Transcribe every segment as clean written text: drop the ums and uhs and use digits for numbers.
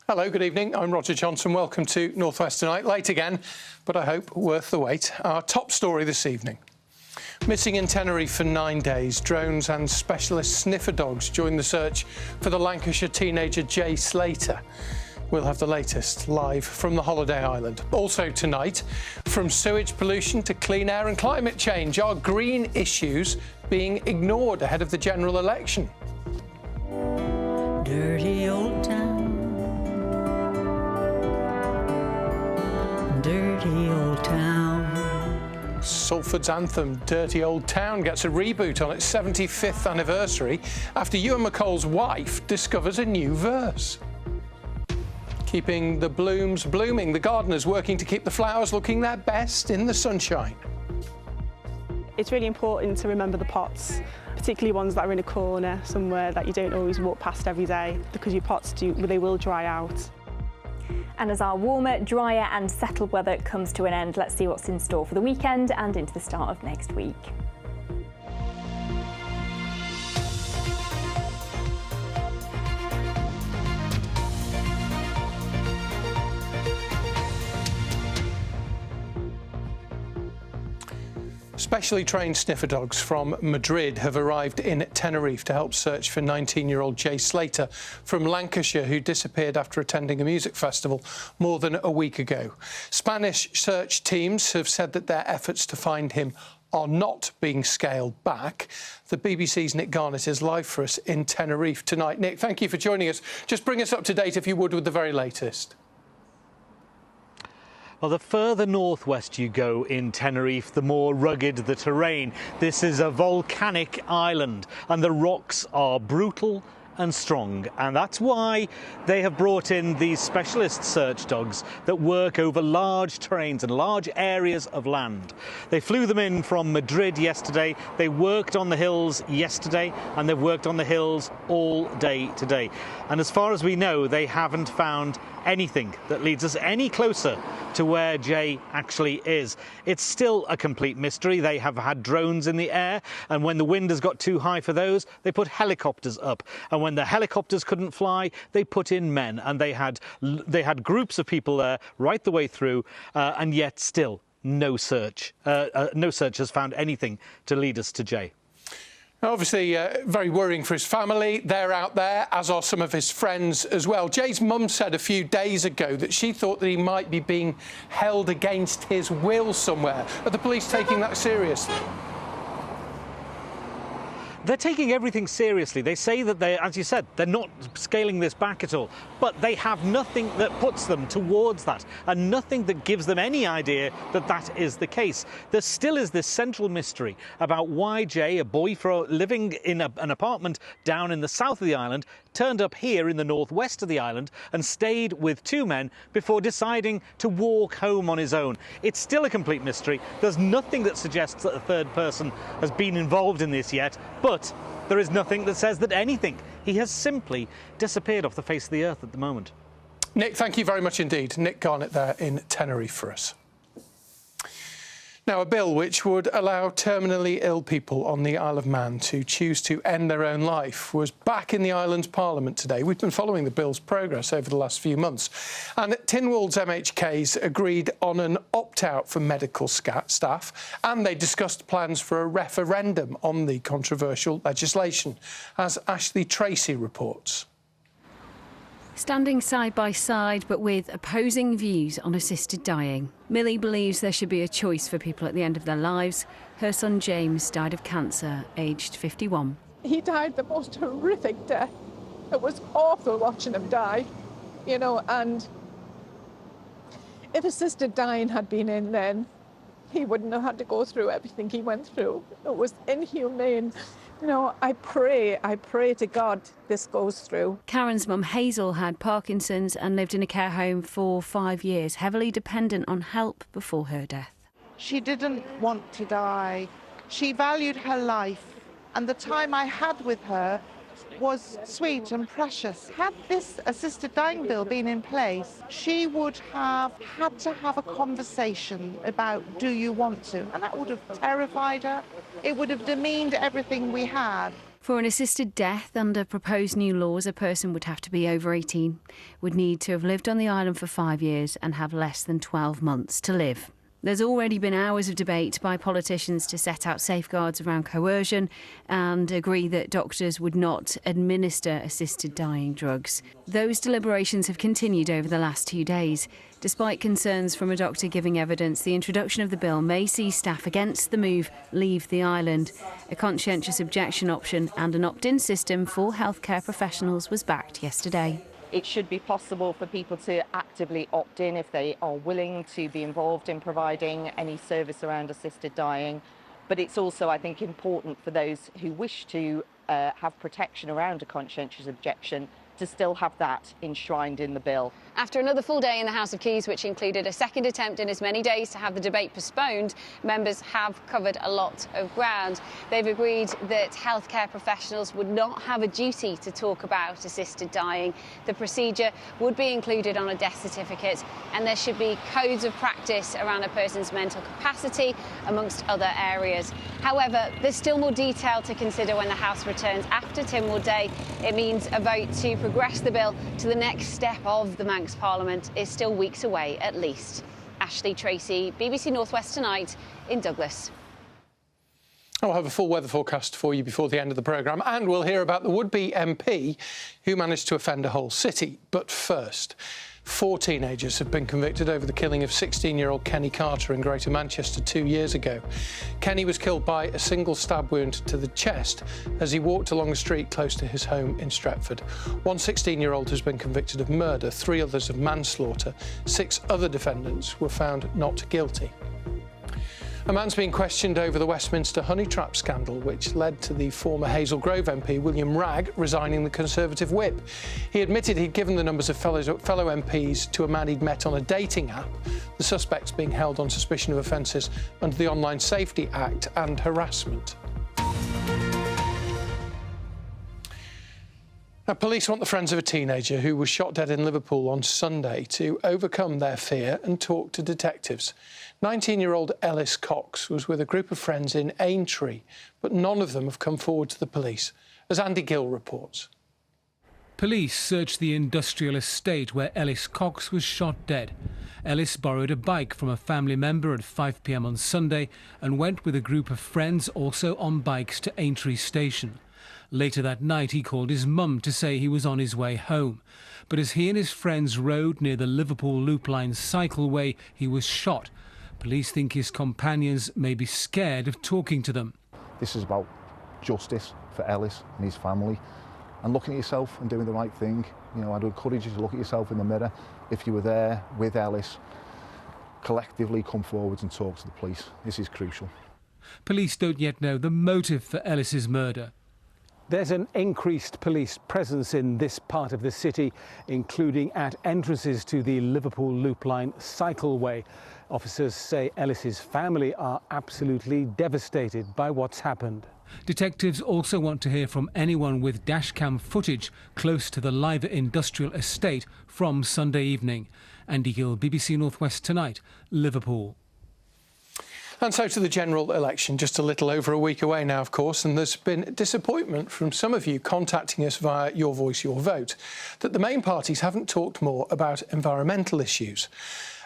Hello, good evening. I'm Roger Johnson. Welcome to North West Tonight. Late again, but I hope worth the wait. Our top story this evening. Missing in Tenerife for 9 days, drones and specialist sniffer dogs join the search for the Lancashire teenager Jay Slater. We'll have the latest live from the holiday island. Also tonight, from sewage pollution to clean air and climate change, are green issues being ignored ahead of the general election? Dirty old town. Dirty old town. Salford's anthem, Dirty Old Town, gets a reboot on its 75th anniversary after Ewan McCall's wife discovers a new verse. Keeping the blooms blooming, the gardeners working to keep the flowers looking their best in the sunshine. It's really important to remember the pots, particularly ones that are in a corner somewhere that you don't always walk past every day, because your pots they will dry out. And as our warmer, drier and settled weather comes to an end, let's see what's in store for the weekend and into the start of next week. Specially trained sniffer dogs from Madrid have arrived in Tenerife to help search for 19-year-old Jay Slater from Lancashire, who disappeared after attending a music festival more than a week ago. Spanish search teams have said that their efforts to find him are not being scaled back. The BBC's Nick Garnett is live for us in Tenerife tonight. Nick, thank you for joining us. Just bring us up to date, if you would, with the very latest. Well, the further northwest you go in Tenerife, the more rugged the terrain. This is a volcanic island and the rocks are brutal and strong, and that's why they have brought in these specialist search dogs that work over large terrains and large areas of land. They flew them in from Madrid yesterday. They worked on the hills yesterday, and they've worked on the hills all day today. And as far as we know, they haven't found anything that leads us any closer to where Jay actually is. It's still a complete mystery. They have had drones in the air, and when the wind has got too high for those, they put helicopters up. And when the helicopters couldn't fly, they put in men, and they had groups of people there right the way through, and yet still no search has found anything to lead us to Jay. Obviously, very worrying for his family. They're out there, as are some of his friends as well. Jay's mum said a few days ago that she thought that he might be being held against his will somewhere. Are the police taking that seriously? They're taking everything seriously. They say that as you said, they're not scaling this back at all. But they have nothing that puts them towards that, and nothing that gives them any idea that that is the case. There still is this central mystery about why Jay, a boy living in an apartment down in the south of the island, turned up here in the northwest of the island and stayed with two men before deciding to walk home on his own. It's still a complete mystery. There's nothing that suggests that a third person has been involved in this yet, but there is nothing that says that anything. He has simply disappeared off the face of the earth at the moment. Nick, thank you very much indeed. Nick Garnett there in Tenerife for us. Now, a bill which would allow terminally ill people on the Isle of Man to choose to end their own life was back in the island's parliament today. We've been following the bill's progress over the last few months. And Tynwald's MHKs agreed on an opt-out for medical staff, and they discussed plans for a referendum on the controversial legislation, as Ashley Tracy reports. Standing side by side but with opposing views on assisted dying, Millie believes there should be a choice for people at the end of their lives. Her son James died of cancer, aged 51. He died the most horrific death. It was awful watching him die, you know, and if assisted dying had been in then, he wouldn't have had to go through everything he went through. It was inhumane. You know, I pray to God this goes through. Karen's mum Hazel had Parkinson's and lived in a care home for 5 years, heavily dependent on help before her death. She didn't want to die. She valued her life, and the time I had with her was sweet and precious. Had this assisted dying bill been in place, she would have had to have a conversation about, do you want to? And that would have terrified her. It would have demeaned everything we had. For an assisted death under proposed new laws, a person would have to be over 18, would need to have lived on the island for 5 years and have less than 12 months to live. There's already been hours of debate by politicians to set out safeguards around coercion and agree that doctors would not administer assisted dying drugs. Those deliberations have continued over the last 2 days. Despite concerns from a doctor giving evidence, the introduction of the bill may see staff against the move leave the island. A conscientious objection option and an opt-in system for healthcare professionals was backed yesterday. It should be possible for people to actively opt in if they are willing to be involved in providing any service around assisted dying. But it's also, I think, important for those who wish to have protection around a conscientious objection to still have that enshrined in the bill. After another full day in the House of Keys, which included a second attempt in as many days to have the debate postponed, members have covered a lot of ground. They've agreed that healthcare professionals would not have a duty to talk about assisted dying. The procedure would be included on a death certificate, and there should be codes of practice around a person's mental capacity, amongst other areas. However, there's still more detail to consider when the House returns after Tynwald Day. It means a vote to progress the bill to the next step of the Manx Parliament is still weeks away at least. Ashley Tracy, BBC North West Tonight in Douglas. I'll have a full weather forecast for you before the end of the programme, and we'll hear about the would-be MP who managed to offend a whole city. But first, 4 teenagers have been convicted over the killing of 16-year-old Kenny Carter in Greater Manchester 2 years ago. Kenny was killed by a single stab wound to the chest as he walked along a street close to his home in Stretford. One 16-year-old has been convicted of murder, 3 others of manslaughter. 6 other defendants were found not guilty. A man's being questioned over the Westminster honey trap scandal, which led to the former Hazel Grove MP William Wragg resigning the Conservative whip. He admitted he'd given the numbers of fellow MPs to a man he'd met on a dating app, the suspects being held on suspicion of offences under the Online Safety Act and harassment. Now, police want the friends of a teenager who was shot dead in Liverpool on Sunday to overcome their fear and talk to detectives. 19-year-old Ellis Cox was with a group of friends in Aintree, but none of them have come forward to the police, as Andy Gill reports. Police searched the industrial estate where Ellis Cox was shot dead. Ellis borrowed a bike from a family member at 5 p.m. on Sunday and went with a group of friends also on bikes to Aintree station. Later that night, he called his mum to say he was on his way home. But as he and his friends rode near the Liverpool Loop Line cycleway, he was shot. Police think his companions may be scared of talking to them. This is about justice for Ellis and his family, and looking at yourself and doing the right thing. You know, I'd encourage you to look at yourself in the mirror. If you were there with Ellis, collectively come forward and talk to the police. This is crucial. Police don't yet know the motive for Ellis's murder. There's an increased police presence in this part of the city, including at entrances to the Liverpool Loop Line cycleway. Officers say Ellis's family are absolutely devastated by what's happened. Detectives also want to hear from anyone with dashcam footage close to the Liver industrial estate from Sunday evening. Andy Gill, BBC North West Tonight, Liverpool. And so to the general election, just a little over a week away now, of course, and there's been disappointment from some of you contacting us via Your Voice, Your Vote, that the main parties haven't talked more about environmental issues.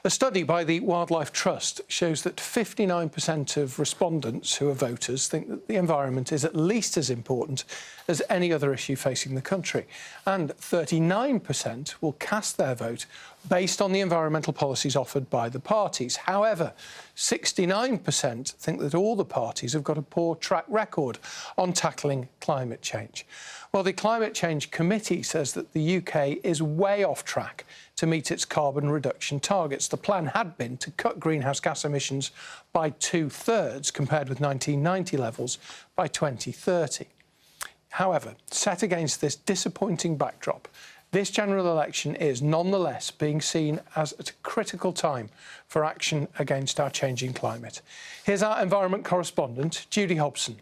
A study by the Wildlife Trust shows that 59% of respondents who are voters think that the environment is at least as important as any other issue facing the country. And 39% will cast their vote based on the environmental policies offered by the parties. However, 69% think that all the parties have got a poor track record on tackling climate change. Well, the Climate Change Committee says that the UK is way off track to meet its carbon reduction targets. The plan had been to cut greenhouse gas emissions by 2/3 compared with 1990 levels by 2030. However, set against this disappointing backdrop, this general election is nonetheless being seen as a critical time for action against our changing climate. Here's our environment correspondent, Judy Hobson.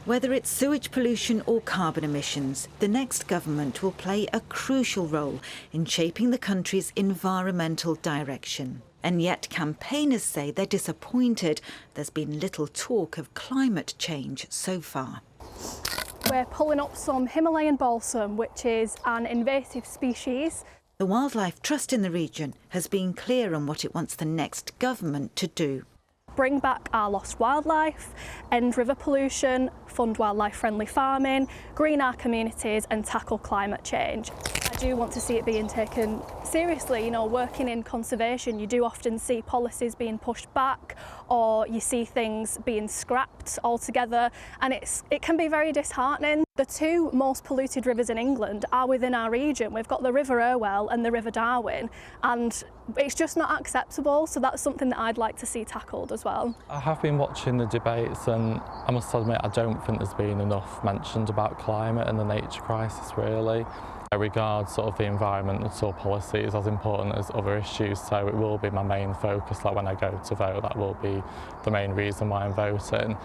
Whether it's sewage pollution or carbon emissions, the next government will play a crucial role in shaping the country's environmental direction. And yet campaigners say they're disappointed there's been little talk of climate change so far. We're pulling up some Himalayan balsam, which is an invasive species. The Wildlife Trust in the region has been clear on what it wants the next government to do. Bring back our lost wildlife, end river pollution, fund wildlife-friendly farming, green our communities and tackle climate change. I do want to see it being taken seriously. You know, working in conservation, you do often see policies being pushed back or you see things being scrapped altogether, and it can be very disheartening. The two most polluted rivers in England are within our region. We've got the River Irwell and the River Darwen, and it's just not acceptable, so that's something that I'd like to see tackled as well. I have been watching the debates and I must admit I don't think there's been enough mentioned about climate and the nature crisis really. I regard sort of the environmental policies as important as other issues, so it will be my main focus. Like when I go to vote, that will be the main reason why I'm voting.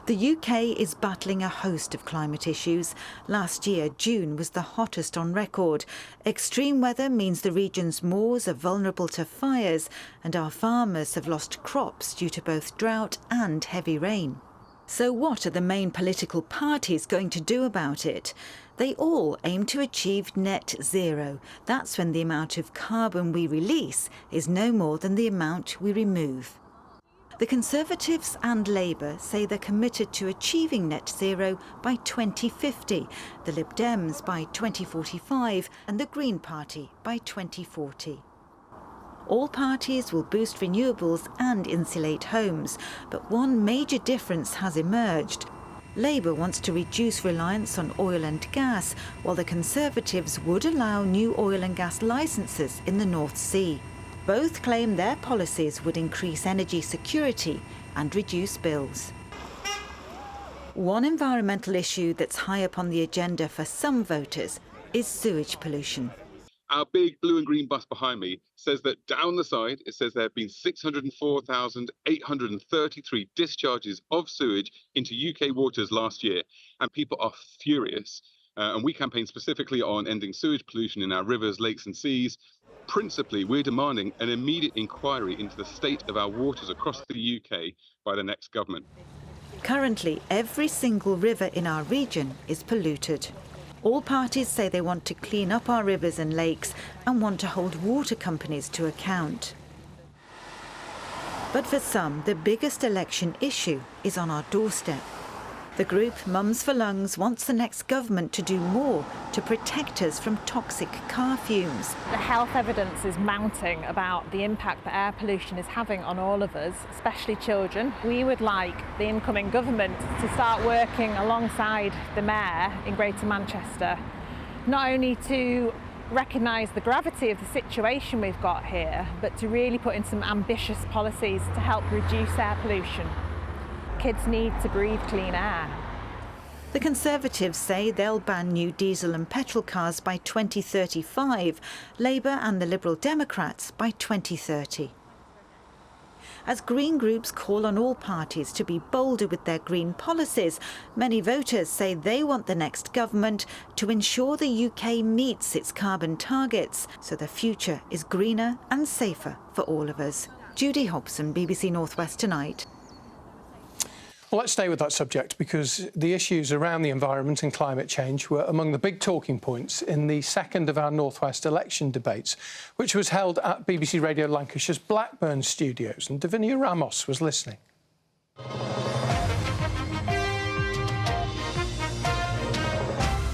The UK is battling a host of climate issues. Last year, June was the hottest on record. Extreme weather means the region's moors are vulnerable to fires, and our farmers have lost crops due to both drought and heavy rain. So what are the main political parties going to do about it? They all aim to achieve net zero. That's when the amount of carbon we release is no more than the amount we remove. The Conservatives and Labour say they're committed to achieving net zero by 2050, the Lib Dems by 2045 and the Green Party by 2040. All parties will boost renewables and insulate homes, but one major difference has emerged. Labour wants to reduce reliance on oil and gas, while the Conservatives would allow new oil and gas licences in the North Sea. Both claim their policies would increase energy security and reduce bills. One environmental issue that's high up on the agenda for some voters is sewage pollution. Our big blue and green bus behind me says that down the side, it says there have been 604,833 discharges of sewage into UK waters last year, and people are furious. And we campaign specifically on ending sewage pollution in our rivers, lakes and seas. Principally, we're demanding an immediate inquiry into the state of our waters across the UK by the next government. Currently, every single river in our region is polluted. All parties say they want to clean up our rivers and lakes and want to hold water companies to account. But for some, the biggest election issue is on our doorstep. The group Mums for Lungs wants the next government to do more to protect us from toxic car fumes. The health evidence is mounting about the impact that air pollution is having on all of us, especially children. We would like the incoming government to start working alongside the Mayor in Greater Manchester, not only to recognise the gravity of the situation we've got here, but to really put in some ambitious policies to help reduce air pollution. Kids need to breathe clean air. The Conservatives say they'll ban new diesel and petrol cars by 2035, Labour and the Liberal Democrats by 2030. As green groups call on all parties to be bolder with their green policies, many voters say they want the next government to ensure the UK meets its carbon targets, so the future is greener and safer for all of us. Judy Hobson, BBC North West Tonight. Well, let's stay with that subject because the issues around the environment and climate change were among the big talking points in the second of our North West election debates, which was held at BBC Radio Lancashire's Blackburn studios, and Davinia Ramos was listening.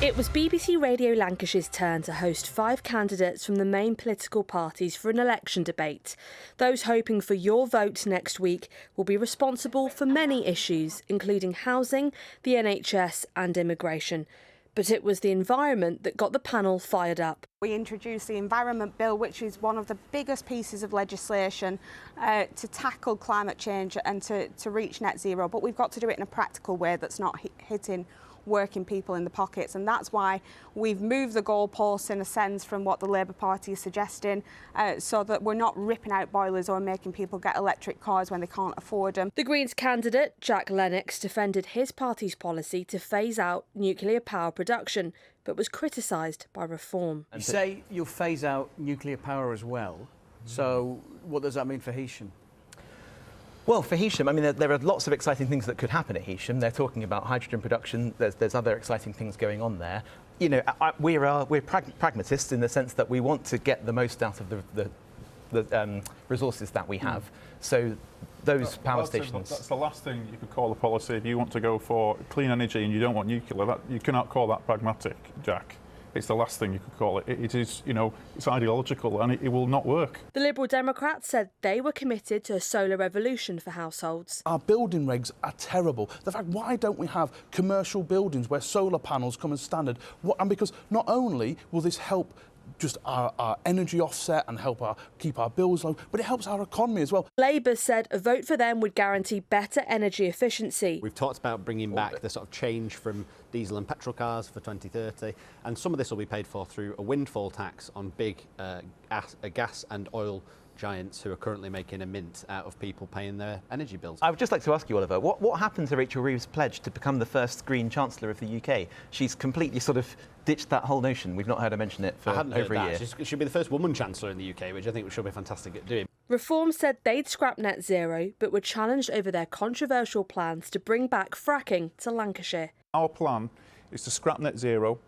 It was BBC Radio Lancashire's turn to host 5 candidates from the main political parties for an election debate. Those hoping for your vote next week will be responsible for many issues, including housing, the NHS and immigration. But it was the environment that got the panel fired up. We introduced the Environment Bill, which is one of the biggest pieces of legislation to tackle climate change and to reach net zero. But we've got to do it in a practical way that's not hitting working people in the pockets, and that's why we've moved the goalposts in a sense from what the Labour Party is suggesting, so that we're not ripping out boilers or making people get electric cars when they can't afford them. The Greens candidate, Jack Lennox, defended his party's policy to phase out nuclear power production, but was criticised by Reform. You say you'll phase out nuclear power as well, so what does that mean for Heysham? Well, for Heysham, I mean, there are lots of exciting things that could happen at Heysham. They're talking about hydrogen production. There's other exciting things going on there. You know, we're pragmatists in the sense that we want to get the most out of the resources that we have. So those power stations... That's the last thing you could call a policy. If you want to go for clean energy and you don't want nuclear, you cannot call that pragmatic, Jack. It's the last thing you could call it. It is, you know, it's ideological and it will not work. The Liberal Democrats said they were committed to a solar revolution for households. Our building regs are terrible. The fact, why don't we have commercial buildings where solar panels come as standard? And because not only will this help just our energy offset and help keep our bills low, but it helps our economy as well. Labour said a vote for them would guarantee better energy efficiency. We've talked about bringing back the sort of change from diesel and petrol cars for 2030, and some of this will be paid for through a windfall tax on big gas and oil giants who are currently making a mint out of people paying their energy bills. I would just like to ask you, Oliver, what happened to Rachel Reeves' pledge to become the first Green Chancellor of the UK? She's completely sort of ditched that whole notion. We've not heard her mention it for over a year. She should be the first woman Chancellor in the UK, which I think she'll be fantastic at doing. Reform said they'd scrap net zero, but were challenged over their controversial plans to bring back fracking to Lancashire. Our plan is to scrap net zero.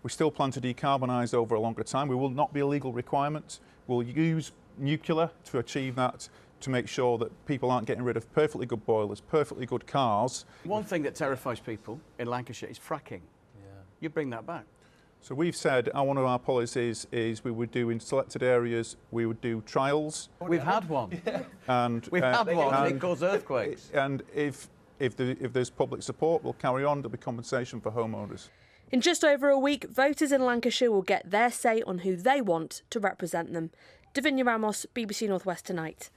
We still plan to decarbonise over a longer time. We will not be a legal requirement. We'll use nuclear to achieve that, to make sure that people aren't getting rid of perfectly good boilers, perfectly good cars. One thing that terrifies people in Lancashire is fracking. You bring that back. So we've said one of our policies is we would do in selected areas, we would do trials. We've had one. And we've had one and it caused earthquakes. And if there's public support, we'll carry on. There'll be compensation for homeowners. In just over a week, voters in Lancashire will get their say on who they want to represent them. Davinia Ramos, BBC North West Tonight.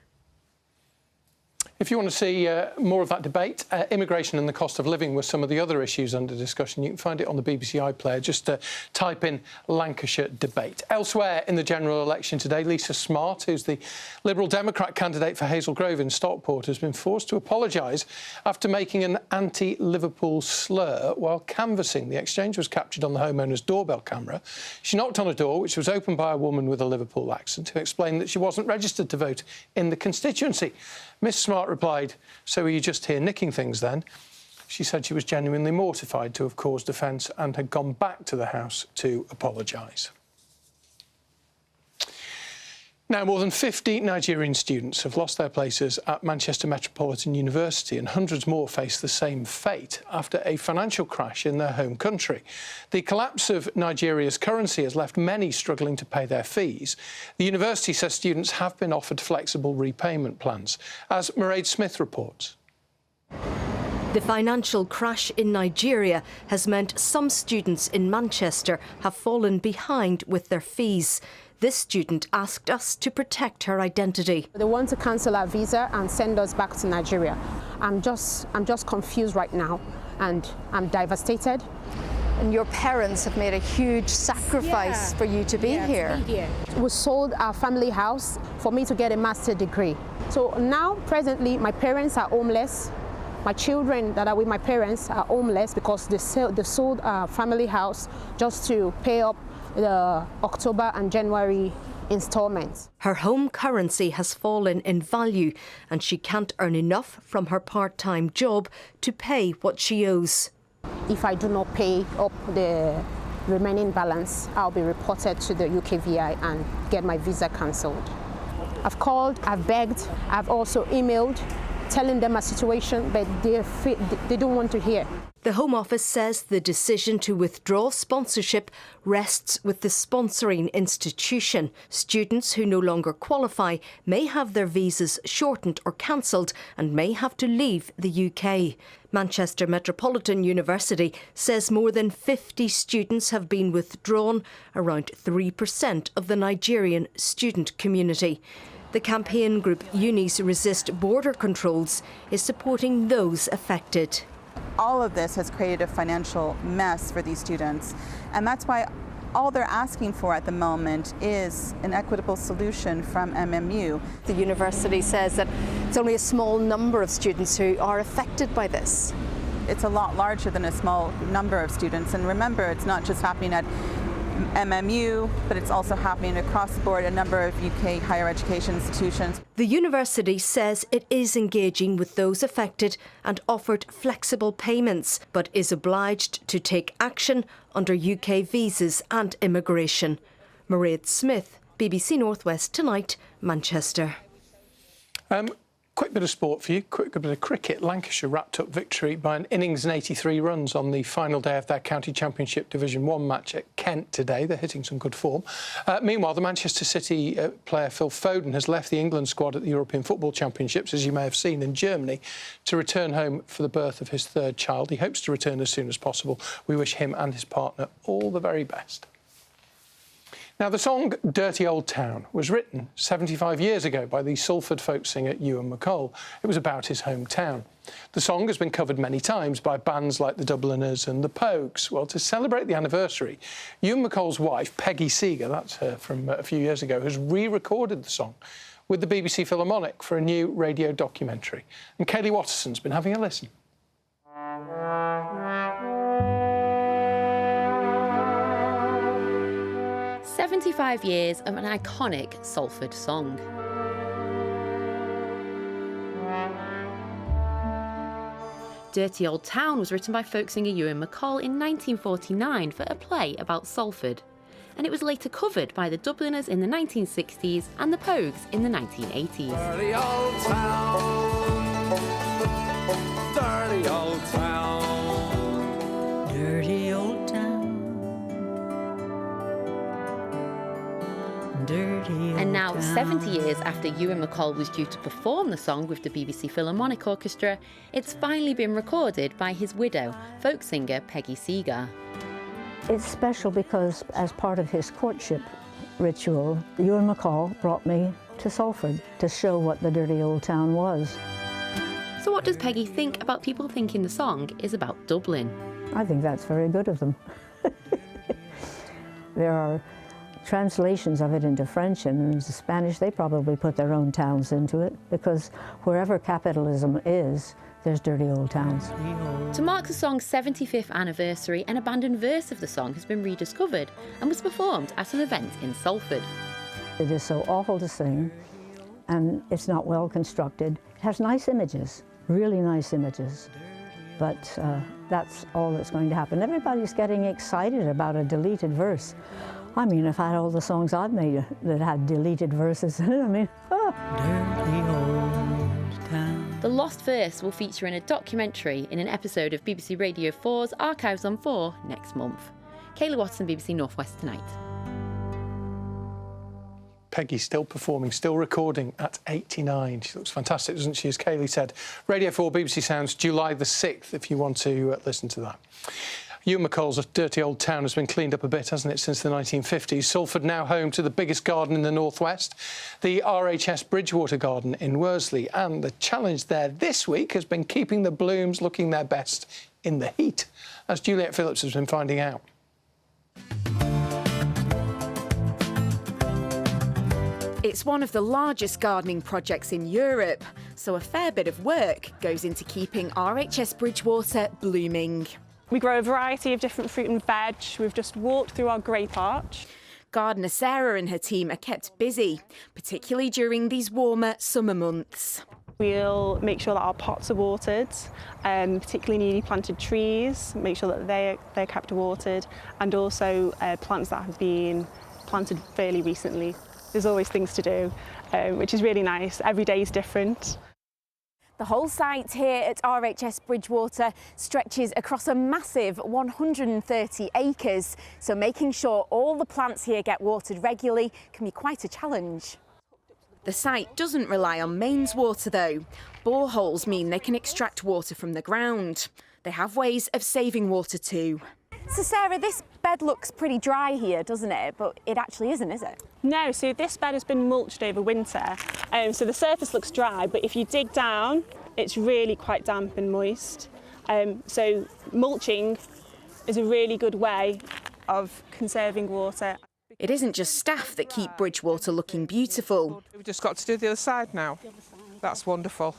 If you want to see more of that debate, immigration and the cost of living were some of the other issues under discussion. You can find it on the BBC iPlayer. Just type in Lancashire debate. Elsewhere in the general election today, Lisa Smart, who's the Liberal Democrat candidate for Hazel Grove in Stockport, has been forced to apologise after making an anti-Liverpool slur while canvassing. The exchange was captured on the homeowner's doorbell camera. She knocked on a door, which was opened by a woman with a Liverpool accent, who explained that she wasn't registered to vote in the constituency. Miss Smart replied, "So were you just here nicking things then?" She said she was genuinely mortified to have caused offence and had gone back to the house to apologise. Now, more than 50 Nigerian students have lost their places at Manchester Metropolitan University, and hundreds more face the same fate after a financial crash in their home country. The collapse of Nigeria's currency has left many struggling to pay their fees. The university says students have been offered flexible repayment plans, as Mairead Smith reports. The financial crash in Nigeria has meant some students in Manchester have fallen behind with their fees. This student asked us to protect her identity. They want to cancel our visa and send us back to Nigeria. I'm just confused right now, and I'm devastated. And your parents have made a huge sacrifice for you to be here. We sold our family house for me to get a master's degree. So now, presently, my parents are homeless. My children that are with my parents are homeless because they sold our family house just to pay up the October and January installments. Her home currency has fallen in value and she can't earn enough from her part-time job to pay what she owes. If I do not pay up the remaining balance, I'll be reported to the UKVI and get my visa cancelled. I've called, I've begged, I've also emailed, telling them my situation, but they don't want to hear. The Home Office says the decision to withdraw sponsorship rests with the sponsoring institution. Students who no longer qualify may have their visas shortened or cancelled and may have to leave the UK. Manchester Metropolitan University says more than 50 students have been withdrawn, around 3% of the Nigerian student community. The campaign group Unis Resist Border Controls is supporting those affected. All of this has created a financial mess for these students, and that's why all they're asking for at the moment is an equitable solution from MMU. The university says that it's only a small number of students who are affected by this. It's a lot larger than a small number of students, and remember, it's not just happening at MMU, but it's also happening across the board, a number of UK higher education institutions. The university says it is engaging with those affected and offered flexible payments, but is obliged to take action under UK visas and immigration. Mairead Smith, BBC North West Tonight, Manchester. Quick bit of sport for you, quick bit of cricket. Lancashire wrapped up victory by an innings and 83 runs on the final day of their County Championship Division 1 match at Kent today. They're hitting some good form. Meanwhile, the Manchester City player Phil Foden has left the England squad at the European Football Championships, as you may have seen, in Germany, to return home for the birth of his third child. He hopes to return as soon as possible. We wish him and his partner all the very best. Now, the song Dirty Old Town was written 75 years ago by the Salford folk singer Ewan MacColl. It was about his hometown. The song has been covered many times by bands like the Dubliners and the Pogues. Well, to celebrate the anniversary, Ewan MacColl's wife, Peggy Seeger, that's her from a few years ago, has re-recorded the song with the BBC Philharmonic for a new radio documentary. And Kaylee Watterson's been having a listen. 75 years of an iconic Salford song. Dirty Old Town was written by folk singer Ewan MacColl in 1949 for a play about Salford, and it was later covered by the Dubliners in the 1960s and the Pogues in the 1980s. Dirty old town, dirty old town, dirty old town. And now, 70 years after Ewan MacColl was due to perform the song with the BBC Philharmonic Orchestra, it's finally been recorded by his widow, folk singer Peggy Seeger. It's special because, as part of his courtship ritual, Ewan MacColl brought me to Salford to show what the dirty old town was. So what does Peggy think about people thinking the song is about Dublin? I think that's very good of them. There are translations of it into French and into Spanish. They probably put their own towns into it, because wherever capitalism is, there's dirty old towns. To mark the song's 75th anniversary, an abandoned verse of the song has been rediscovered and was performed at an event in Salford. It is so awful to sing, and it's not well constructed. It has nice images, really nice images, but that's all that's going to happen. Everybody's getting excited about a deleted verse. I mean, I've had all the songs I've made that had deleted verses in it. I mean, Dirty old town. The lost verse will feature in a documentary in an episode of BBC Radio 4's Archives on 4 next month. Kaylee Watson, BBC North West Tonight. Peggy still performing, still recording at 89. She looks fantastic, doesn't she, as Kaylee said. Radio 4 BBC Sounds, July the 6th, if you want to listen to that. Ewan MacColl's dirty old town has been cleaned up a bit, hasn't it, since the 1950s. Salford now home to the biggest garden in the northwest, the RHS Bridgewater Garden in Worsley. And the challenge there this week has been keeping the blooms looking their best in the heat, as Juliet Phillips has been finding out. It's one of the largest gardening projects in Europe, so a fair bit of work goes into keeping RHS Bridgewater blooming. We grow a variety of different fruit and veg. We've just walked through our grape arch. Gardener Sarah and her team are kept busy, particularly during these warmer summer months. We'll make sure that our pots are watered, particularly newly planted trees, make sure that they're kept watered, and also plants that have been planted fairly recently. There's always things to do, which is really nice. Every day is different. The whole site here at RHS Bridgewater stretches across a massive 130 acres, so making sure all the plants here get watered regularly can be quite a challenge. The site doesn't rely on mains water though. Boreholes mean they can extract water from the ground. They have ways of saving water too. So Sarah, this bed looks pretty dry here, doesn't it? But it actually isn't, is it? No, so this bed has been mulched over winter. So the surface looks dry, but if you dig down, it's really quite damp and moist. So mulching is a really good way of conserving water. It isn't just staff that keep Bridgewater looking beautiful. We've just got to do the other side now. That's wonderful.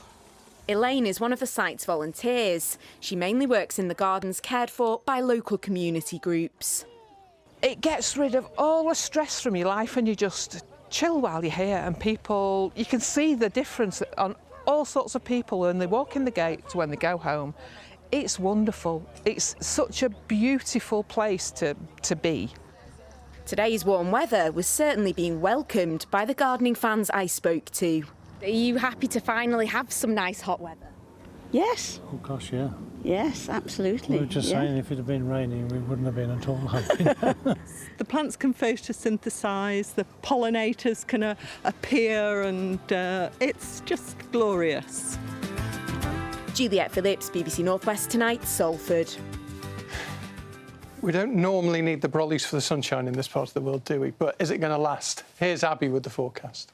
Elaine is one of the site's volunteers. She mainly works in the gardens cared for by local community groups. it gets rid of all the stress from your life and you just chill while you're here, and people, you can see the difference on all sorts of people when they walk in the gate to when they go home. It's wonderful. It's such a beautiful place to be. Today's warm weather was certainly being welcomed by the gardening fans I spoke to. Are you happy to finally have some nice hot weather? Yes. Oh gosh, yeah. Yes, absolutely. We were just saying if it had been raining, we wouldn't have been at all happy. The plants can photosynthesize, the pollinators can appear, and it's just glorious. Juliet Phillips, BBC North West Tonight, Salford. We don't normally need the brollies for the sunshine in this part of the world, do we? But is it going to last? Here's Abby with the forecast.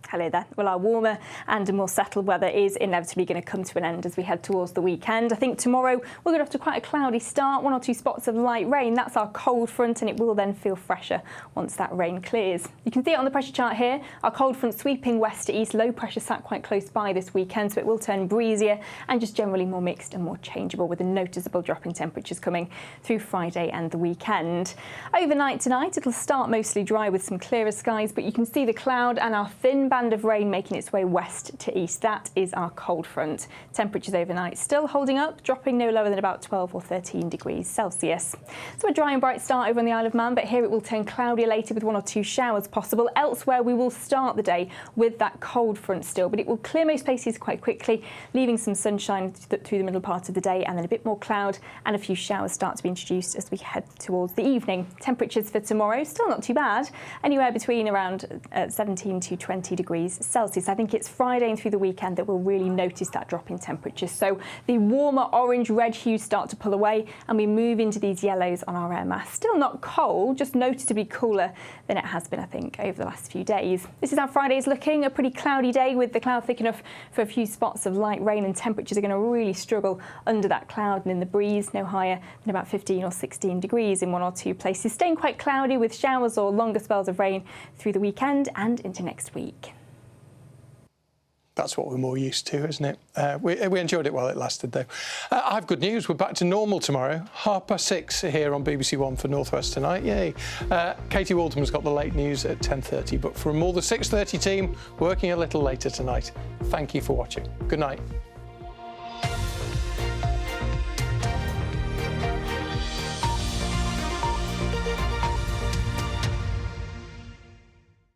Hello there. Well, our warmer and more settled weather is inevitably going to come to an end as we head towards the weekend. I think tomorrow we're going to have to quite a cloudy start, 1 or 2 spots of light rain. That's our cold front, and it will then feel fresher once that rain clears. You can see it on the pressure chart here. Our cold front sweeping west to east, low pressure sat quite close by this weekend, so it will turn breezier and just generally more mixed and more changeable, with a noticeable drop in temperatures coming through Friday and the weekend. Overnight tonight, it'll start mostly dry with some clearer skies, but you can see the cloud and our thin band of rain making its way west to east. That is our cold front. Temperatures overnight still holding up, dropping no lower than about 12 or 13 degrees Celsius. So a dry and bright start over on the Isle of Man, but here it will turn cloudier later with 1 or 2 showers possible. Elsewhere we will start the day with that cold front still, but it will clear most places quite quickly, leaving some sunshine through the middle part of the day, and then a bit more cloud and a few showers start to be introduced as we head towards the evening. Temperatures for tomorrow still not too bad, anywhere between around 17 to 20 degrees Celsius. I think it's Friday and through the weekend that we'll really notice that drop in temperatures. So the warmer orange red hues start to pull away and we move into these yellows on our air mass. Still not cold, just noticeably cooler than it has been, I think, over the last few days. This is how Friday's looking, a pretty cloudy day with the cloud thick enough for a few spots of light rain, and temperatures are going to really struggle under that cloud and in the breeze, no higher than about 15 or 16 degrees in 1 or 2 places. Staying quite cloudy with showers or longer spells of rain through the weekend and into next week. That's what we're more used to, isn't it? We enjoyed it while it lasted, though. I've good news. We're back to normal tomorrow. 6:30 here on BBC One for North West Tonight. Yay. Katie Waldman's got the late news at 10:30. But from all the 6:30 team working a little later tonight, thank you for watching. Good night.